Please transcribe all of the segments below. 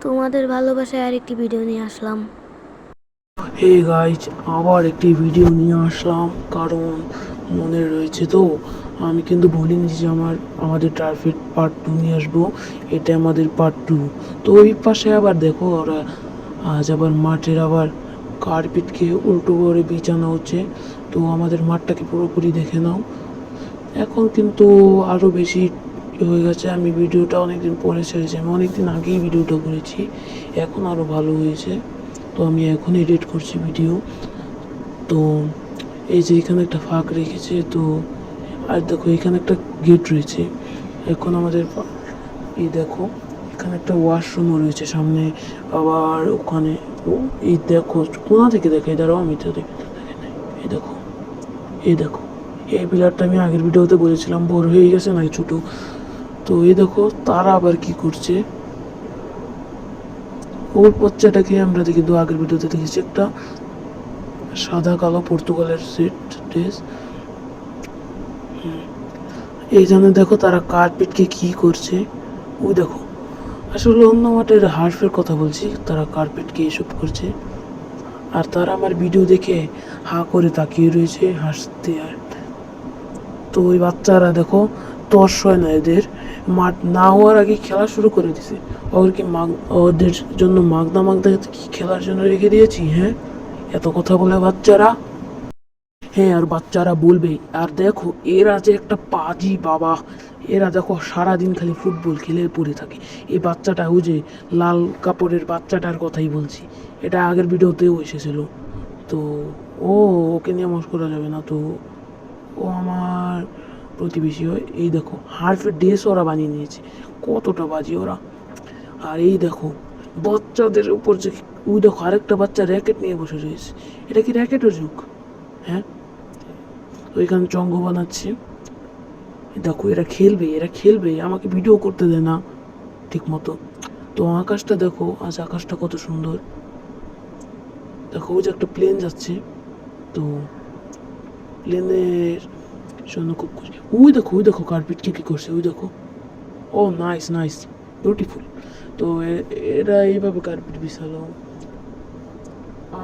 তোমাদের ভালোবাসায় আরেকটি ভিডিও নিয়ে আসলাম। হে গাইজ, আবার একটি ভিডিও নিয়ে আসলাম কারণ মনে রয়েছে তো আমি কিন্তু বলিনি যে আমাদের ট্রাফিক পার্ট 2 নিয়ে আসবো। এটা আমাদের পার্ট 2। তো ওই পাশে আবার দেখো ওরা আজ আবার মাঠের আবার কার্পেটকে উল্টো করে বিছানো হচ্ছে। তো আমাদের মাঠটাকে পুরোপুরি দেখে নাও। এখন কিন্তু আরও বেশি হয়ে গেছে। আমি ভিডিওটা অনেকদিন পরে ছেড়েছি, আমি অনেকদিন আগেই ভিডিওটা করেছি, এখন আরও ভালো হয়েছে। তো আমি এখন এডিট করছি ভিডিও। তো এই যে এখানে একটা ফাঁক রেখেছে, তো আর দেখো এখানে একটা গেট রয়েছে। এখন আমাদের এই দেখো এখানে একটা ওয়াশরুমও রয়েছে সামনে। আবার ওখানে এই দেখো কোথা থেকে দেখে দাঁড়াও, আমি তো এই দেখো, এই দেখো এই পিলারটা আমি আগের ভিডিওতে বলেছিলাম বড় হয়ে গেছে না ছোট। তো এই দেখো তারা আবার কি করছে, ওর বাচ্চাটাকে আমরা কিন্তু আগের ভিডিওতে দেখেছি একটা সাদা কালো পর্তুগালের সেট ড্রেস। এইখানে দেখো তারা কার্পেটকে কি করছে, ওই দেখো। আসলে অন্য মাঠের হার্ফের কথা বলছি, তারা কার্পেটকে এসব করছে। আর তারা আমার ভিডিও দেখে হা করে তাকিয়ে রয়েছে হাসতে। আর তো ওই বাচ্চারা দেখো তর্স হয় না এদের, মাঠ না হওয়ার আগে খেলা শুরু করে দিছে। ওর কি ওদের জন্য মাগনা মাগনা কি খেলার জন্য রেখে দিয়েছি? হ্যাঁ, এত কথা বলে বাচ্চারা। হ্যাঁ, আর বাচ্চারা বলবেই। আর দেখো এরা যে একটা পাজি বাবা, এরা দেখো সারাদিন খালি ফুটবল খেলে পড়ে থাকে। এই বাচ্চাটা, ওই যে লাল কাপড়ের বাচ্চাটার কথাই বলছি, এটা আগের ভিডিওতেও এসেছিল। তো ওকে নিয়ে মস্করা করা যাবে না। তো ও আমার প্রতিবেশী হয়। এই দেখো হার্ফের ড্রেস ওরা বানিয়ে নিয়েছে, কতটা বাজি ওরা। আর এই দেখো বাচ্চাদের উপর যে, ওই দেখো আরেকটা বাচ্চা র্যাকেট নিয়ে বসে রয়েছে। এটা কি র্যাকেটের যুগ? হ্যাঁ, ওইখানে চঙ্গ বানাচ্ছে। দেখো এরা খেলবে, এরা খেলবে, আমাকে ভিডিও করতে দেয় না ঠিক মতো। তো আকাশটা দেখো, আজ আকাশটা কত সুন্দর। দেখো ওই যে একটা প্লেন যাচ্ছে, তো প্লেনের জন্য খুব খুশি। ওই দেখো কার্পেটকে কি করছে, ওই দেখো। ও নাইস নাইস, বিউটিফুল। তো এরা এইভাবে কার্পেট বিছালো।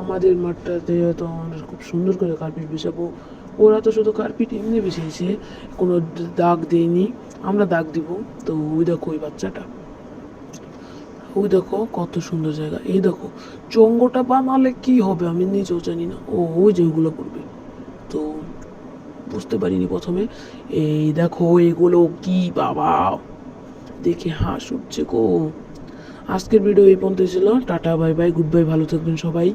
আমাদের মাঠটাতে তো আমরা খুব সুন্দর করে কার্পেট বিছাবো। ওরা তো শুধু কার্পেট এমনি বিছিয়েছে, কোনো দাগ দেয়নি, আমরা দাগ দিব। তো ওই দেখো ওই বাচ্চাটা, ওই দেখো কত সুন্দর জায়গা। এই দেখো চঙ্গটা বানালে কি হবে আমি নিজেও জানি না। ওই যে ওইগুলো করবে, তো বুঝতে পারিনি প্রথমে। এই দেখো এগুলো কি বাবা, দেখে হাঁস উঠছে গো। আজকের ভিডিও এই পর্যন্ত ছিল। Tata, bye bye, good bye, ভালো থাকবেন সবাই।